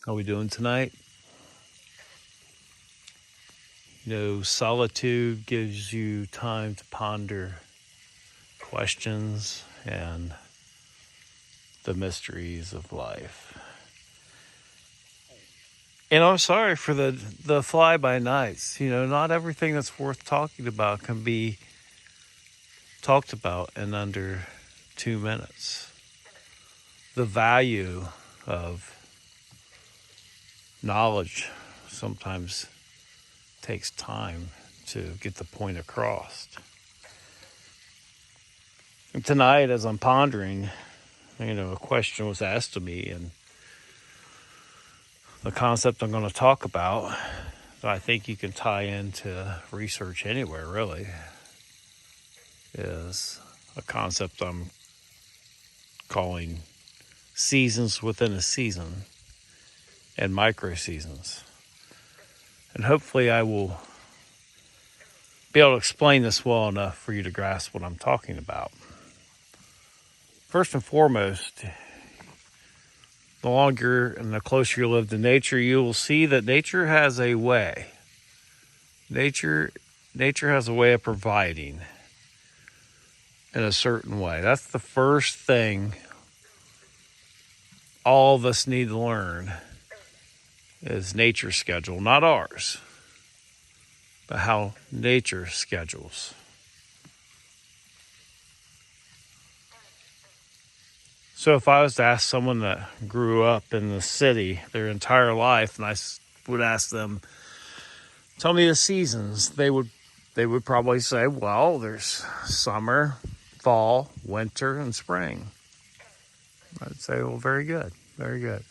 How we doing tonight? Solitude gives you time to ponder questions and the mysteries of life. And I'm sorry for the fly-by-nights. Not everything that's worth talking about can be talked about in under 2 minutes. The value of knowledge sometimes takes time to get the point across. And tonight, as I'm pondering, a question was asked to me, and the concept I'm going to talk about, that I think you can tie into research anywhere really, is a concept I'm calling seasons within a season and micro seasons. And hopefully I will be able to explain this well enough for you to grasp what I'm talking about. First and foremost, the longer and the closer you live to nature, you will see that nature has a way. Nature has a way of providing in a certain way. That's the first thing all of us need to learn, is nature's schedule, not ours, but how nature schedules. So if I was to ask someone that grew up in the city their entire life, and I would ask them, tell me the seasons, they would probably say, well, there's summer, fall, winter, and spring. I'd say, well, very good, very good.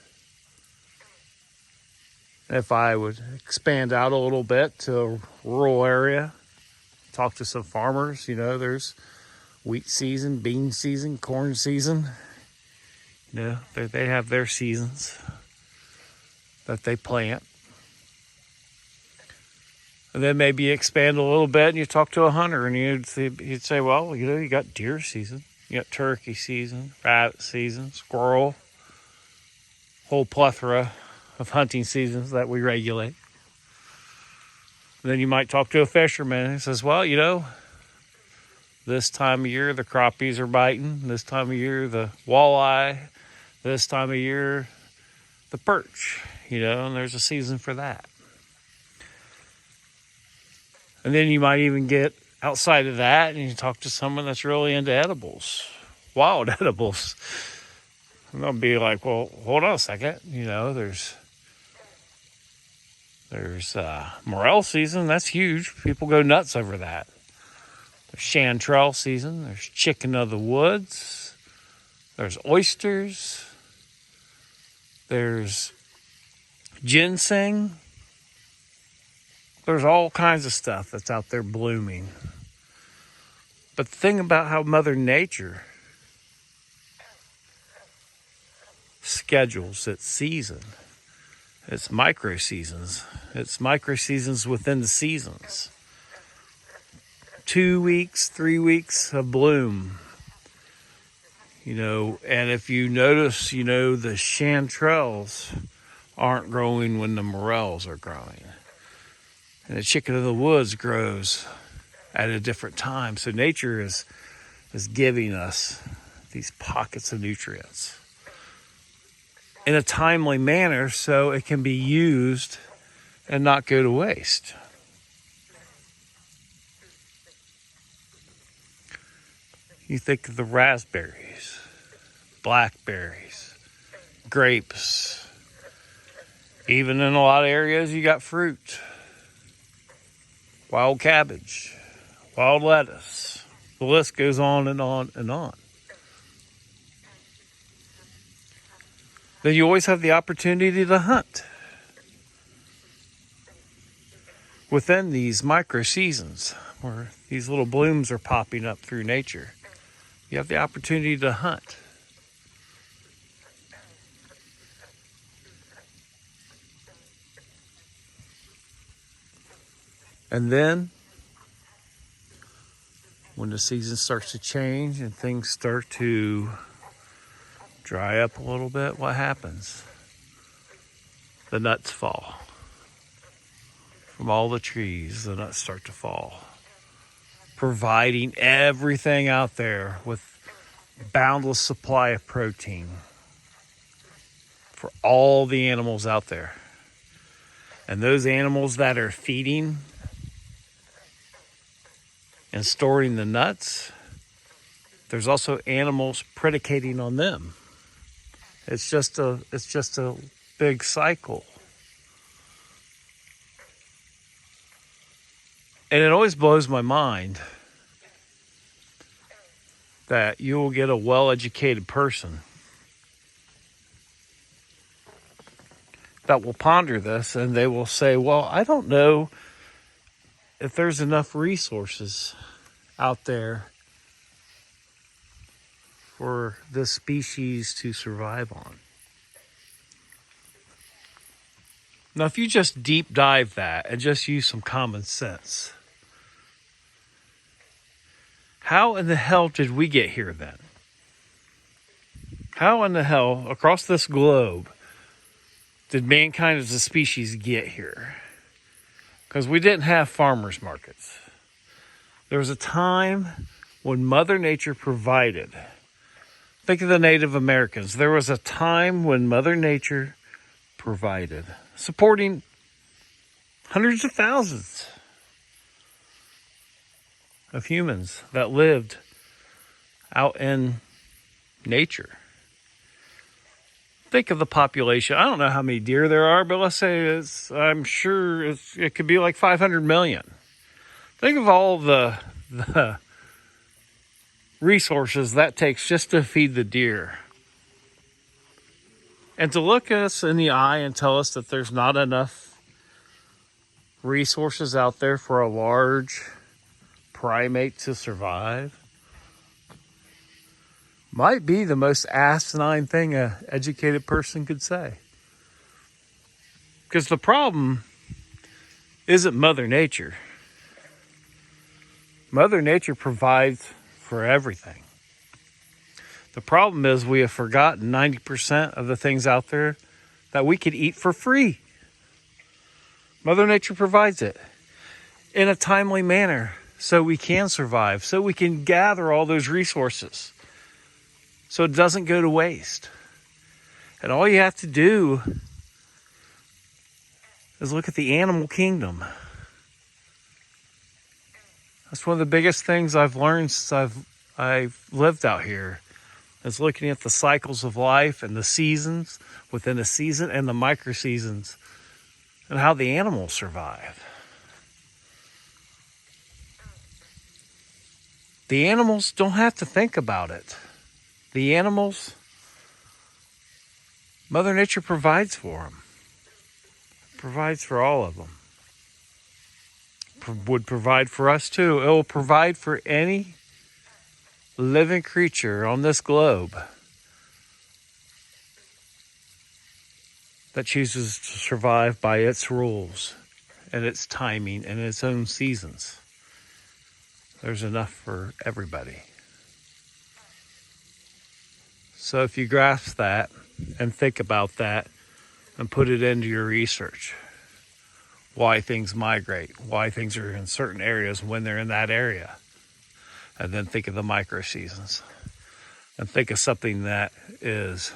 If I would expand out a little bit to a rural area, talk to some farmers, there's wheat season, bean season, corn season. They have their seasons that they plant. And then maybe you expand a little bit and you talk to a hunter and you'd say, well, you got deer season, you got turkey season, rabbit season, squirrel, whole plethora of hunting seasons that we regulate. And then you might talk to a fisherman and he says, well, this time of year the crappies are biting, this time of year the walleye, this time of year the perch, and there's a season for that. And then you might even get outside of that and you talk to someone that's really into edibles, wild edibles. And they'll be like, well, hold on a second. There's morel season. That's huge. People go nuts over that. There's chanterelle season. There's chicken of the woods. There's oysters. There's ginseng. There's all kinds of stuff that's out there blooming. But the thing about how Mother Nature schedules its season, it's micro seasons. It's micro seasons within the seasons. 2 weeks, 3 weeks of bloom. And if you notice, the chanterelles aren't growing when the morels are growing. And the chicken of the woods grows at a different time. So nature is giving us these pockets of nutrients in a timely manner so it can be used and not go to waste. You think of the raspberries, blackberries, grapes. Even in a lot of areas, you got fruit, wild cabbage, wild lettuce. The list goes on and on and on. Then you always have the opportunity to hunt within these micro seasons where these little blooms are popping up through nature. You have the opportunity to hunt. And then, when the season starts to change and things start to dry up a little bit, what happens? the nuts fall. From all the trees, the nuts start to fall, providing everything out there with boundless supply of protein for all the animals out there. And those animals that are feeding and storing the nuts, there's also animals predicating on them. It's just a big cycle. And it always blows my mind that you will get a well-educated person that will ponder this, and they will say, well, I don't know if there's enough resources out there for this species to survive on. Now, if you just deep dive that and just use some common sense, how in the hell did we get here then? How in the hell, across this globe, did mankind as a species get here? Because we didn't have farmers markets. There was a time when Mother Nature provided. Think of the Native Americans. There was a time when Mother Nature provided, supporting hundreds of thousands of humans that lived out in nature. Think of the population. I don't know how many deer there are, but let's say I'm sure it could be like 500 million. Think of all the resources that takes just to feed the deer. And to look us in the eye and tell us that there's not enough resources out there for a large primate to survive might be the most asinine thing an educated person could say. Because the problem isn't Mother Nature. Mother Nature provides for everything. The problem is we have forgotten 90% of the things out there that we could eat for free. Mother Nature provides it in a timely manner so we can survive, so we can gather all those resources, so it doesn't go to waste. And all you have to do is look at the animal kingdom. That's one of the biggest things I've learned since I've lived out here, is looking at the cycles of life and the seasons within a season and the micro seasons and how the animals survive. The animals don't have to think about it. The animals, Mother Nature provides for them. Provides for all of them. Would provide for us too. It will provide for any living creature on this globe that chooses to survive by its rules and its timing and its own seasons. There's enough for everybody. So if you grasp that and think about that and put it into your research, why things migrate, why things are in certain areas when they're in that area, and then think of the micro seasons, and think of something that is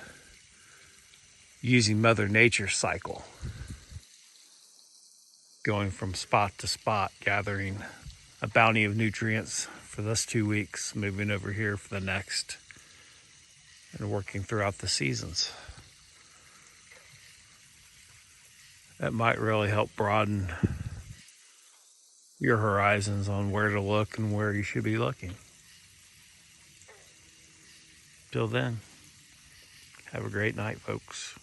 using Mother Nature's cycle, going from spot to spot, gathering a bounty of nutrients for this 2 weeks, moving over here for the next, and working throughout the seasons. That might really help broaden your horizons on where to look and where you should be looking. Till then, have a great night, folks.